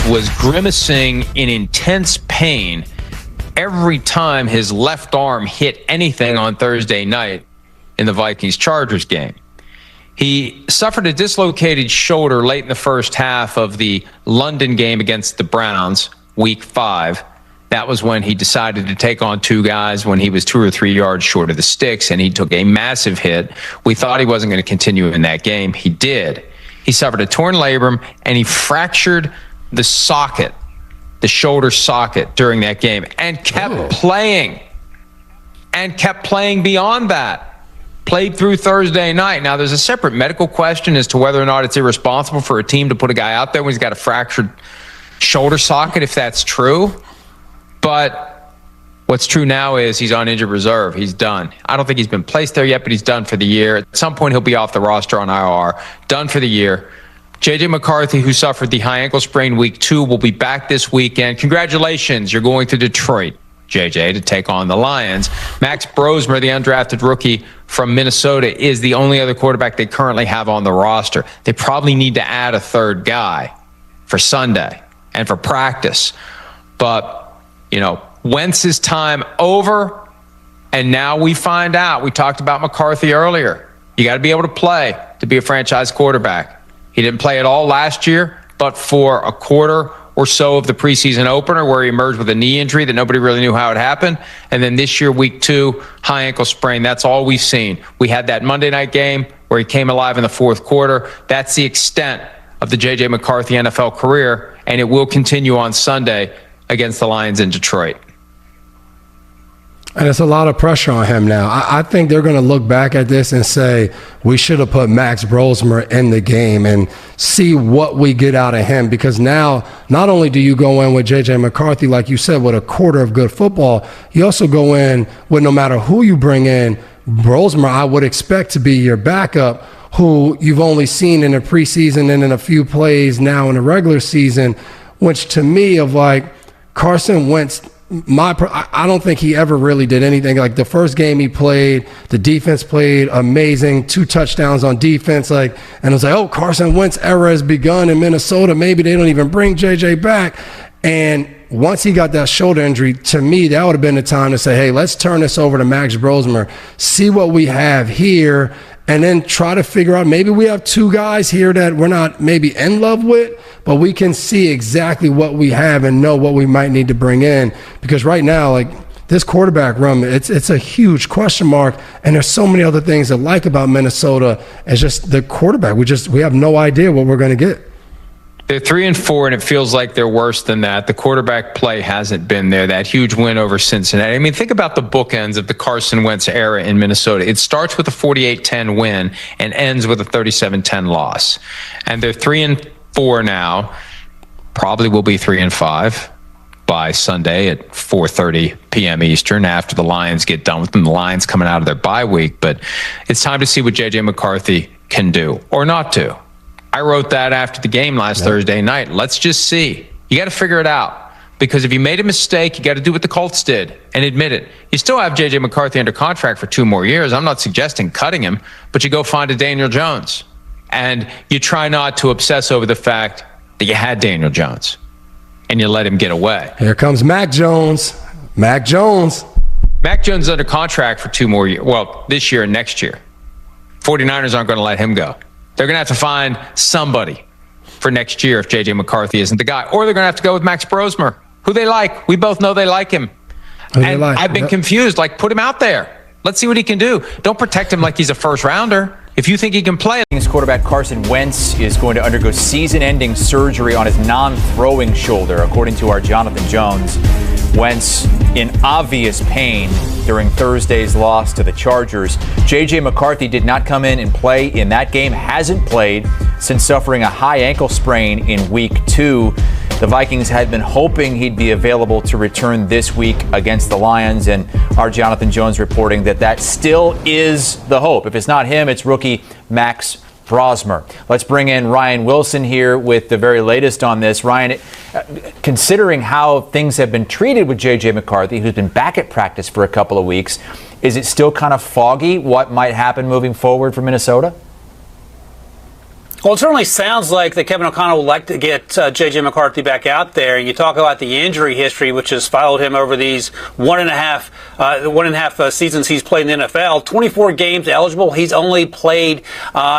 was grimacing in intense pain every time his left arm hit anything on Thursday night in the Vikings-Chargers game. He suffered a dislocated shoulder late in the first half of the London game against the Browns, week 5. That was when he decided to take on 2 guys when he was 2 or 3 yards short of the sticks, and he took a massive hit. We thought he wasn't going to continue in that game. He did. He suffered a torn labrum, and he fractured the socket, the shoulder socket during that game, and kept playing beyond that. Played through Thursday night. Now, there's a separate medical question as to whether or not it's irresponsible for a team to put a guy out there when he's got a fractured shoulder socket, if that's true. But what's true now is he's on injured reserve. He's done. I don't think he's been placed there yet, but he's done for the year. At some point, he'll be off the roster on IR. Done for the year. J.J. McCarthy, who suffered the high ankle sprain week 2, will be back this weekend. Congratulations. You're going to Detroit, JJ, to take on the Lions. Max Brosmer, the undrafted rookie from Minnesota, is the only other quarterback they currently have on the roster. They probably need to add a third guy for Sunday and for practice. But, you know, Wentz's time over, and now we find out. We talked about McCarthy earlier. You got to be able to play to be a franchise quarterback. He didn't play at all last year, but for a quarter or so of the preseason opener where he emerged with a knee injury that nobody really knew how it happened. And then this year, week 2, high ankle sprain. That's all we've seen. We had that Monday night game where he came alive in the fourth quarter. That's the extent of the J.J. McCarthy NFL career, and it will continue on Sunday against the Lions in Detroit. And it's a lot of pressure on him now. I think they're going to look back at this and say, we should have put Max Brosmer in the game and see what we get out of him. Because now, not only do you go in with J.J. McCarthy, like you said, with a quarter of good football, you also go in with, no matter who you bring in, Brosmer, I would expect to be your backup, who you've only seen in the preseason and in a few plays now in the regular season, which to me of like Carson Wentz, I don't think he ever really did anything. Like the first game he played, the defense played amazing, 2 touchdowns on defense. And it was like, oh, Carson Wentz era has begun in Minnesota. Maybe they don't even bring JJ back. And once he got that shoulder injury, to me, that would have been the time to say, hey, let's turn this over to Max Brosmer, see what we have here, and then try to figure out, maybe we have 2 guys here that we're not maybe in love with, but we can see exactly what we have and know what we might need to bring in. Because right now, like this quarterback room, it's a huge question mark, and there's so many other things I like about Minnesota. It's just the quarterback. We have no idea what we're going to get. They're 3-4, and it feels like they're worse than that. The quarterback play hasn't been there. That huge win over Cincinnati. I mean, think about the bookends of the Carson Wentz era in Minnesota. It starts with a 48-10 win and ends with a 37-10 loss. And they're 3-4 now. Probably will be 3-5 by Sunday at 4:30 p.m. Eastern after the Lions get done with them. The Lions coming out of their bye week. But it's time to see what J.J. McCarthy can do or not do. I wrote that after the game last Thursday night. Let's just see. You got to figure it out. Because if you made a mistake, you got to do what the Colts did and admit it. You still have J.J. McCarthy under contract for 2 more years. I'm not suggesting cutting him, but you go find a Daniel Jones. And you try not to obsess over the fact that you had Daniel Jones and you let him get away. Here comes Mac Jones. Mac Jones. Mac Jones is under contract for 2 more years. Well, this year and next year. 49ers aren't going to let him go. They're going to have to find somebody for next year if J.J. McCarthy isn't the guy. Or they're going to have to go with Max Brosmer, who they like. We both know they like him. And I've been confused. Like, put him out there. Let's see what he can do. Don't protect him like he's a first-rounder. If you think he can play. Quarterback Carson Wentz is going to undergo season-ending surgery on his non-throwing shoulder, according to our Jonathan Jones. Wentz in obvious pain during Thursday's loss to the Chargers. J.J. McCarthy did not come in and play in that game, hasn't played since suffering a high ankle sprain in week 2. The Vikings had been hoping he'd be available to return this week against the Lions, and our Jonathan Jones reporting that still is the hope. If it's not him, it's rookie Max Brosmer. Let's bring in Ryan Wilson here with the very latest on this. Ryan, considering how things have been treated with J.J. McCarthy, who's been back at practice for a couple of weeks, is it still kind of foggy what might happen moving forward for Minnesota? Well, it certainly sounds like that Kevin O'Connell would like to get J.J. McCarthy back out there. And you talk about the injury history, which has followed him over these one and a half seasons he's played in the NFL. 24 games eligible. He's only played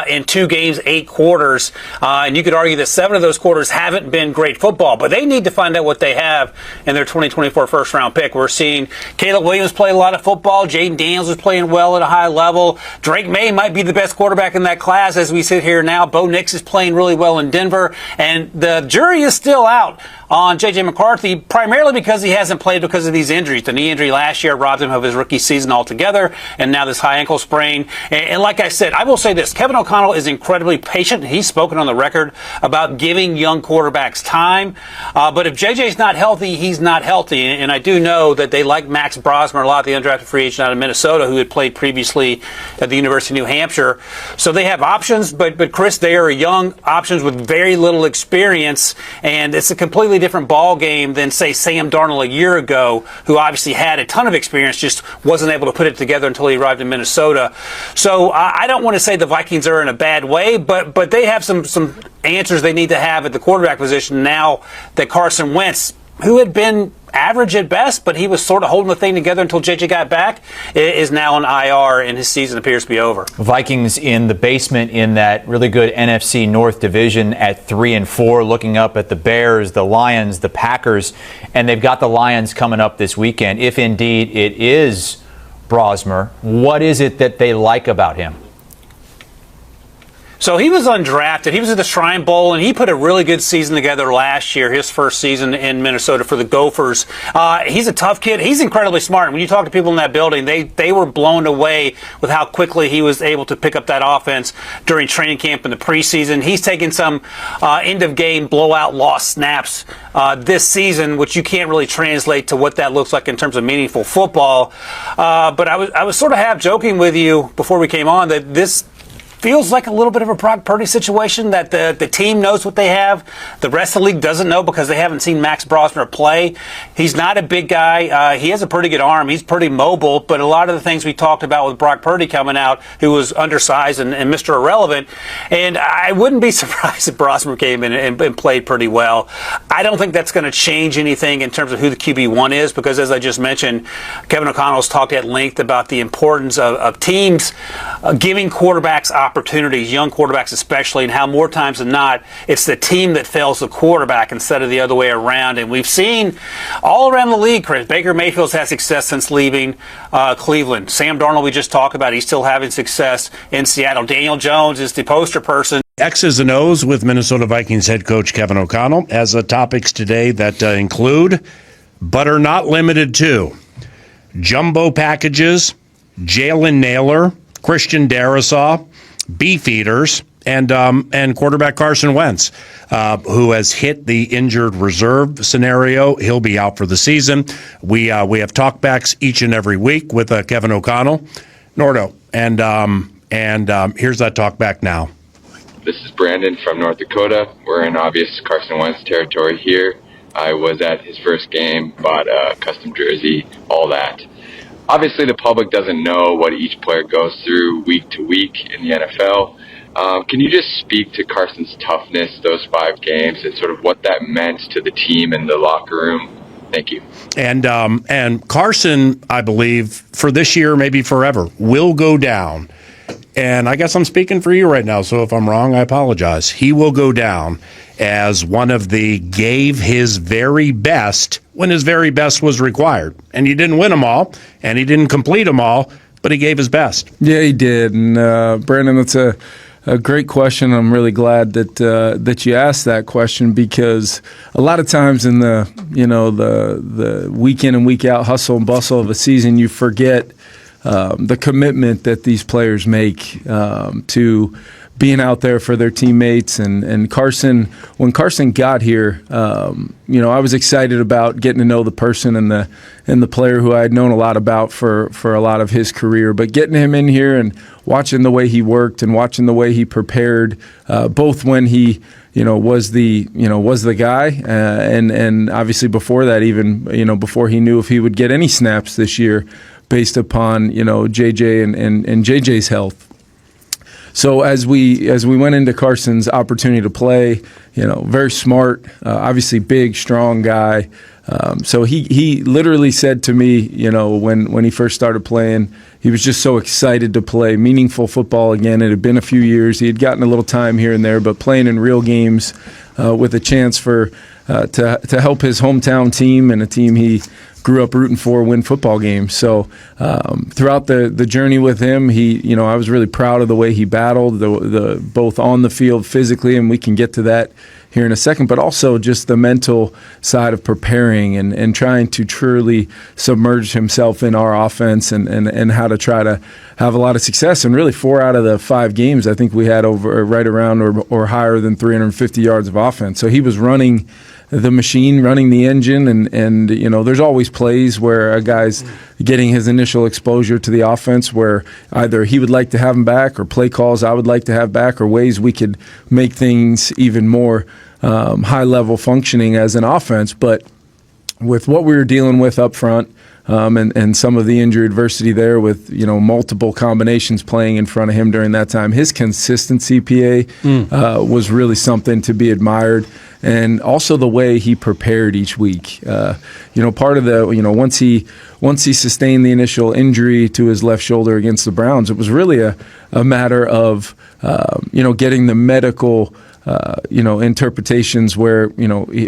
in 2 games, 8 quarters. And you could argue that 7 of those quarters haven't been great football. But they need to find out what they have in their 2024 first-round pick. We're seeing Caleb Williams play a lot of football. Jaden Daniels is playing well at a high level. Drake May might be the best quarterback in that class as we sit here now. Bo Nix is playing really well in Denver, and the jury is still out on J.J. McCarthy, primarily because he hasn't played because of these injuries. The knee injury last year robbed him of his rookie season altogether, and now this high ankle sprain. And like I said, I will say this, Kevin O'Connell is incredibly patient. He's spoken on the record about giving young quarterbacks time. But if J.J.'s not healthy, he's not healthy. And I do know that they like Max Brosmer a lot, the undrafted free agent out of Minnesota, who had played previously at the University of New Hampshire. So they have options, but Chris, they are young options with very little experience, and it's a completely different ball game than, say, Sam Darnold a year ago, who obviously had a ton of experience, just wasn't able to put it together until he arrived in Minnesota. So I don't want to say the Vikings are in a bad way, but they have some answers they need to have at the quarterback position now that Carson Wentz, who had been average at best, but he was sort of holding the thing together until JJ got back, is now on IR, and his season appears to be over. Vikings in the basement in that really good NFC North division at 3-4, looking up at the Bears, the Lions, the Packers, and they've got the Lions coming up this weekend. If indeed it is Brosmer, what is it that they like about him? So he was undrafted. He was at the Shrine Bowl, and he put a really good season together last year, his first season in Minnesota for the Gophers. He's a tough kid. He's incredibly smart. When you talk to people in that building, they were blown away with how quickly he was able to pick up that offense during training camp in the preseason. He's taken some end-of-game blowout loss snaps this season, which you can't really translate to what that looks like in terms of meaningful football. But I was sort of half joking with you before we came on that this feels like a little bit of a Brock Purdy situation, that the team knows what they have. The rest of the league doesn't know because they haven't seen Max Brosmer play. He's not a big guy. He has a pretty good arm. He's pretty mobile, but a lot of the things we talked about with Brock Purdy coming out, who was undersized and Mr. Irrelevant, and I wouldn't be surprised if Brosmer came in and played pretty well. I don't think that's going to change anything in terms of who the QB1 is, because as I just mentioned, Kevin O'Connell's talked at length about the importance of teams giving quarterbacks opportunities, young quarterbacks especially, and how more times than not it's the team that fails the quarterback instead of the other way around. And we've seen all around the league, Chris, Baker Mayfield's had success since leaving Cleveland. Sam Darnold, we just talked about, he's still having success in Seattle. Daniel Jones is the poster person. X's and O's with Minnesota Vikings head coach Kevin O'Connell as topics today that include, but are not limited to, jumbo packages, Jalen Naylor, Christian Darrisaw, beef eaters, and quarterback Carson Wentz, who has hit the injured reserve scenario. He'll be out for the season. We have talkbacks each and every week with Kevin O'Connell, Nordo, and here's that talkback now. This is Brandon from North Dakota. We're in obvious Carson Wentz territory here. I was at his first game, bought a custom jersey, all that. Obviously, the public doesn't know what each player goes through week to week in the NFL. Can you just speak to Carson's toughness those 5 games and sort of what that meant to the team and the locker room? Thank you. And Carson, I believe, for this year, maybe forever, will go down. And I guess I'm speaking for you right now, so if I'm wrong, I apologize. He will go down as one of the gave his very best when his very best was required. And he didn't win them all, and he didn't complete them all, but he gave his best. Yeah, he did. And Brandon, that's a great question. I'm really glad that you asked that question, because a lot of times in the week in and week out hustle and bustle of a season, you forget the commitment that these players make to being out there for their teammates. And Carson, when Carson got here, I was excited about getting to know the person and the player who I had known a lot about for a lot of his career. But getting him in here and watching the way he worked and watching the way he prepared, both when he was the guy, and obviously before that, even before he knew if he would get any snaps this year, based upon JJ and JJ's health. So as we went into Carson's opportunity to play, very smart, obviously big, strong guy. So he literally said to me, when he first started playing, he was just so excited to play meaningful football again. It had been a few years. He had gotten a little time here and there, but playing in real games with a chance for to help his hometown team and a team he grew up rooting for win football games. So throughout the journey with him, I was really proud of the way he battled, the both on the field physically, and we can get to that here in a second, but also just the mental side of preparing and trying to truly submerge himself in our offense and how to try to have a lot of success. And really 4 out of the 5 games, I think we had right around or higher than 350 yards of offense. So he was running the machine, running the engine, and there's always plays where a guy's getting his initial exposure to the offense where either he would like to have him back or play calls I would like to have back or ways we could make things even more high-level functioning as an offense. But with what we were dealing with up front, and some of the injury adversity there with multiple combinations playing in front of him during that time, his consistency, PA, was really something to be admired, and also the way he prepared each week. Part of the once he sustained the initial injury to his left shoulder against the Browns, it was really a matter of getting the medical interpretations where,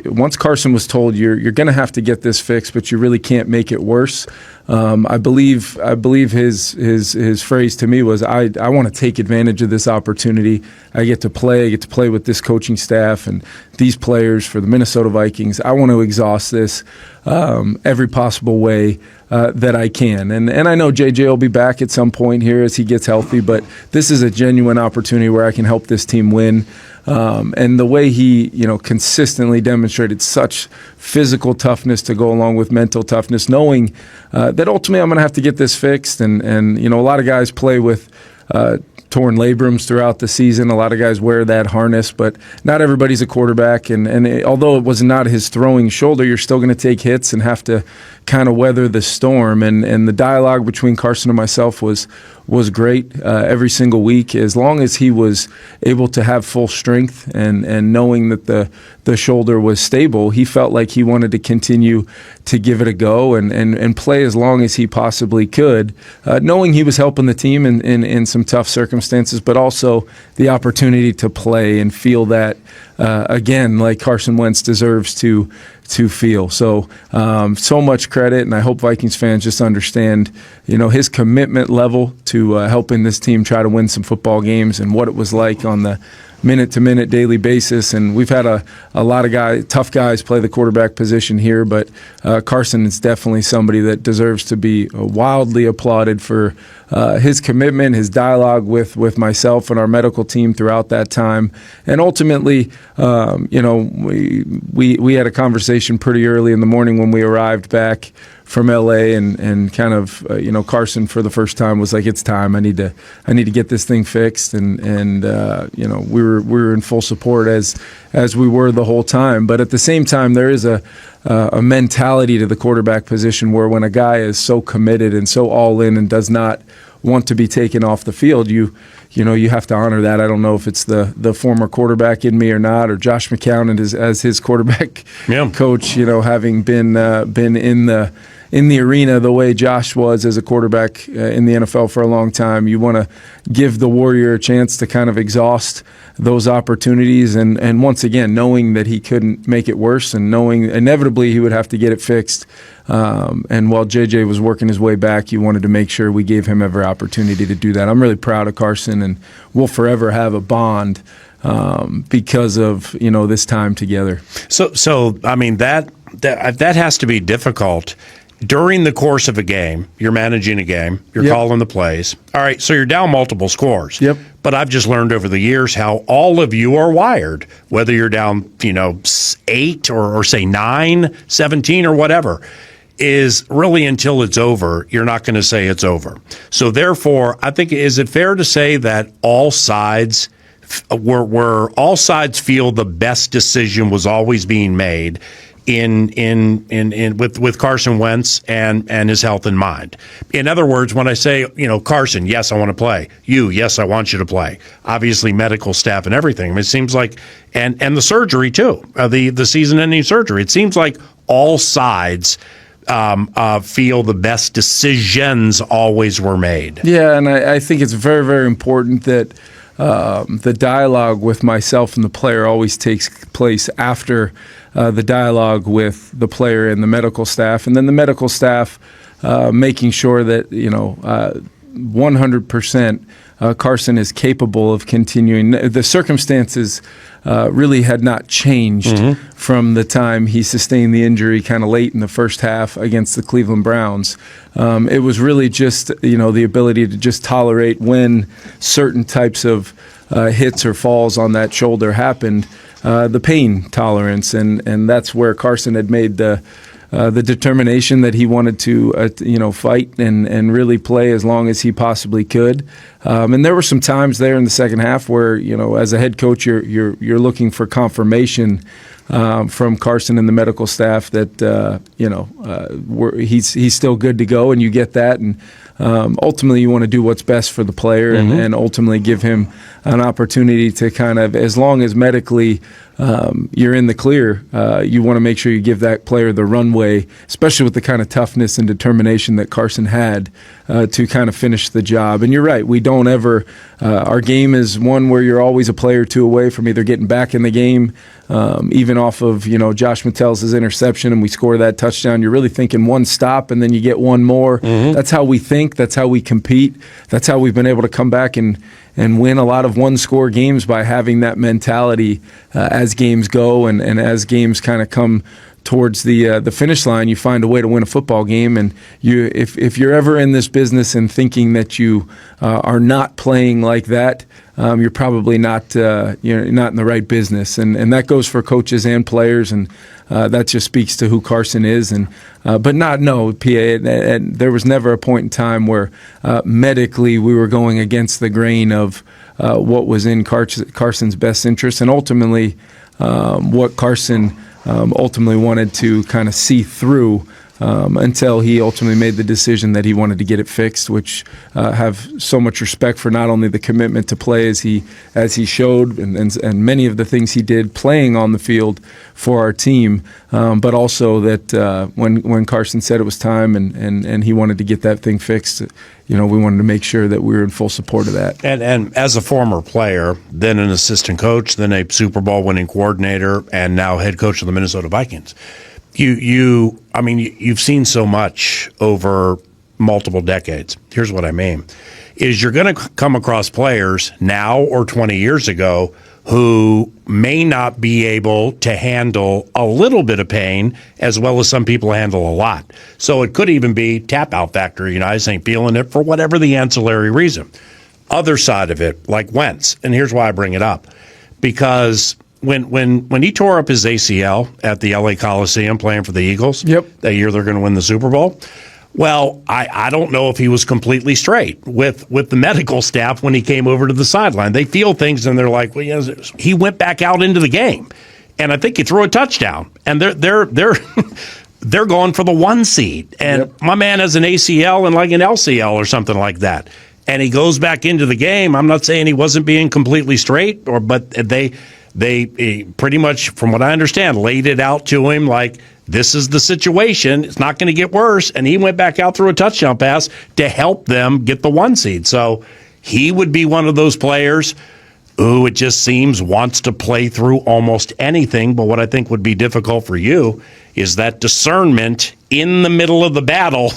once Carson was told you're going to have to get this fixed, but you really can't make it worse. I believe his phrase to me was, I want to take advantage of this opportunity. I get to play with this coaching staff and these players for the Minnesota Vikings. I want to exhaust this every possible way that I can. And I know JJ will be back at some point here as he gets healthy, but this is a genuine opportunity where I can help this team win. And the way he, consistently demonstrated such physical toughness to go along with mental toughness, knowing that ultimately I'm going to have to get this fixed. And a lot of guys play with torn labrums throughout the season. A lot of guys wear that harness, but not everybody's a quarterback. And although it was not his throwing shoulder, you're still going to take hits and have to kind of weather the storm. And the dialogue between Carson and myself was great every single week, as long as he was able to have full strength and knowing that the shoulder was stable. He felt like he wanted to continue to give it a go and play as long as he possibly could, knowing he was helping the team in some tough circumstances, but also the opportunity to play and feel that again, like Carson Wentz deserves to feel. So much credit, and I hope Vikings fans just understand, his commitment level to helping this team try to win some football games and what it was like on the minute-to-minute daily basis. And we've had a lot of tough guys play the quarterback position here, but Carson is definitely somebody that deserves to be wildly applauded for his commitment, his dialogue with myself and our medical team throughout that time. And ultimately, we had a conversation pretty early in the morning when we arrived back from LA and kind of Carson for the first time was like, it's time. I need to get this thing fixed, and we were in full support as we were the whole time. But at the same time, there is a mentality to the quarterback position where when a guy is so committed and so all in and does not want to be taken off the field, you have to honor that. I don't know if it's the former quarterback in me or not, or Josh McCown as his quarterback coach, having been in the arena the way Josh was as a quarterback in the NFL for a long time. You want to give the Warrior a chance to kind of exhaust those opportunities, and once again, knowing that he couldn't make it worse and knowing inevitably he would have to get it fixed. And while JJ was working his way back, you wanted to make sure we gave him every opportunity to do that. I'm really proud of Carson, and we'll forever have a bond because of this time together. So I mean that has to be difficult. During the course of a game, you're managing a game, you're calling the plays. All right, so you're down multiple scores. Yep. But I've just learned over the years how all of you are wired, whether you're down, 8 or say 9, 17 or whatever, is really until it's over, you're not going to say it's over. So therefore, I think, is it fair to say that all sides where all sides feel the best decision was always being made, with Carson Wentz and his health in mind. In other words, when I say, Carson, yes, I want to play. You, yes, I want you to play. Obviously, medical staff and everything. I mean, it seems like, and the surgery too, the season-ending surgery. It seems like all sides feel the best decisions always were made. Yeah, and I think it's very, very important that the dialogue with myself and the player always takes place after the dialogue with the player and the medical staff, and then the medical staff making sure that 100% Carson is capable of continuing. The circumstances really had not changed from the time he sustained the injury kind of late in the first half against the Cleveland Browns. It was really just the ability to just tolerate when certain types of hits or falls on that shoulder happened, the pain tolerance, and that's where Carson had made the determination that he wanted to fight and really play as long as he possibly could. And there were some times there in the second half where as a head coach you're looking for confirmation from Carson and the medical staff that he's still good to go, and you get that. And ultimately, you want to do what's best for the player, and ultimately give him an opportunity to kind of, as long as medically you're in the clear, you want to make sure you give that player the runway, especially with the kind of toughness and determination that Carson had to kind of finish the job. And you're right, we don't ever, our game is one where you're always a play or two away from either getting back in the game, even off of Josh Mattel's interception, and we score that touchdown. You're really thinking one stop and then you get one more. That's how we think. That's how we compete. That's how we've been able to come back and win a lot of one-score games, by having that mentality as games go and as games kind of come towards the finish line. You find a way to win a football game, and if you're ever in this business and thinking that you are not playing like that, you're probably not you're not in the right business, and that goes for coaches and players, and that just speaks to who Carson is. And but there was never a point in time where medically we were going against the grain of what was in Carson's best interest, and ultimately what Carson ultimately wanted to kind of see through until he ultimately made the decision that he wanted to get it fixed, which have so much respect for not only the commitment to play as he showed and many of the things he did playing on the field for our team, but also that when Carson said it was time and he wanted to get that thing fixed, we wanted to make sure that we were in full support of that. And as a former player, then an assistant coach, then a Super Bowl winning coordinator, and now head coach of the Minnesota Vikings, you've seen so much over multiple decades. Here's what I mean, is you're going to come across players now or 20 years ago who may not be able to handle a little bit of pain as well as some people handle a lot. So it could even be tap out factor. I just ain't feeling it for whatever the ancillary reason. Other side of it, like Wentz, and here's why I bring it up, because when he tore up his ACL at the LA Coliseum playing for the Eagles, that year they're going to win the Super Bowl, well, I don't know if he was completely straight with the medical staff when he came over to the sideline. They feel things and they're like, well, he went back out into the game, and I think he threw a touchdown, and they're going for the 1 seed, and my man has an ACL and like an LCL or something like that, and he goes back into the game. I'm not saying he wasn't being completely straight, but they pretty much, from what I understand, laid it out to him like, this is the situation. It's not going to get worse. And he went back out through a touchdown pass to help them get the 1 seed. So he would be one of those players who, it just seems, wants to play through almost anything. But what I think would be difficult for you is that discernment in the middle of the battle.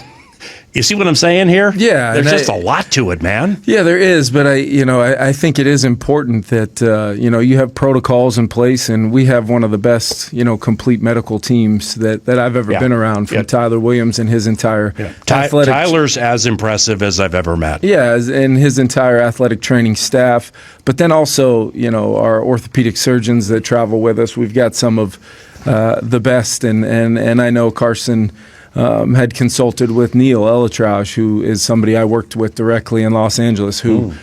You see what I'm saying here? Yeah. There's just a lot to it, man. Yeah, there is. But I think it is important that, you have protocols in place, and we have one of the best, complete medical teams that I've ever been around, from Tyler Williams and his entire athletic. Tyler's as impressive as I've ever met. Yeah, and his entire athletic training staff. But then also, our orthopedic surgeons that travel with us. We've got some of the best, and I know Carson had consulted with Neil Elitrausch, who is somebody I worked with directly in Los Angeles, who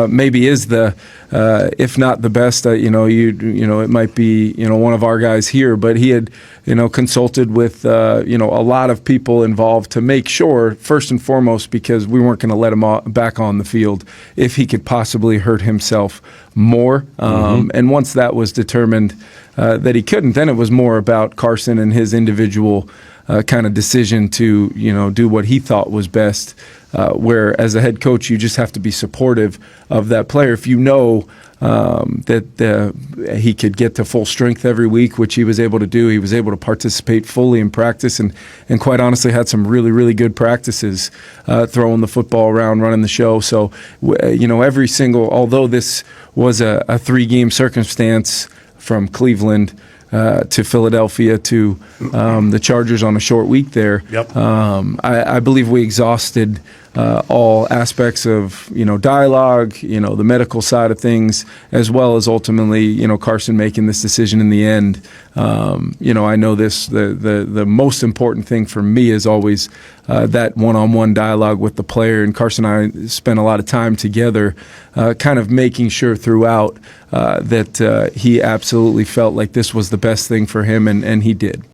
maybe is the, if not the best, it might be, one of our guys here, but he had, consulted with, a lot of people involved to make sure, first and foremost, because we weren't going to let him back on the field if he could possibly hurt himself more. And once that was determined that he couldn't, then it was more about Carson and his individual kind of decision to, do what he thought was best. Where as a head coach, you just have to be supportive of that player. If you know that he could get to full strength every week, which he was able to do, he was able to participate fully in practice and quite honestly had some really, really good practices throwing the football around, running the show. So, every single, although this was a 3-game circumstance from Cleveland to Philadelphia to the Chargers on a short week there. Yep. I believe we exhausted all aspects of dialogue, the medical side of things, as well as ultimately Carson making this decision in the end. I know this the most important thing for me is always that one-on-one dialogue with the player, and Carson and I spent a lot of time together kind of making sure throughout that he absolutely felt like this was the best thing for him, and he did.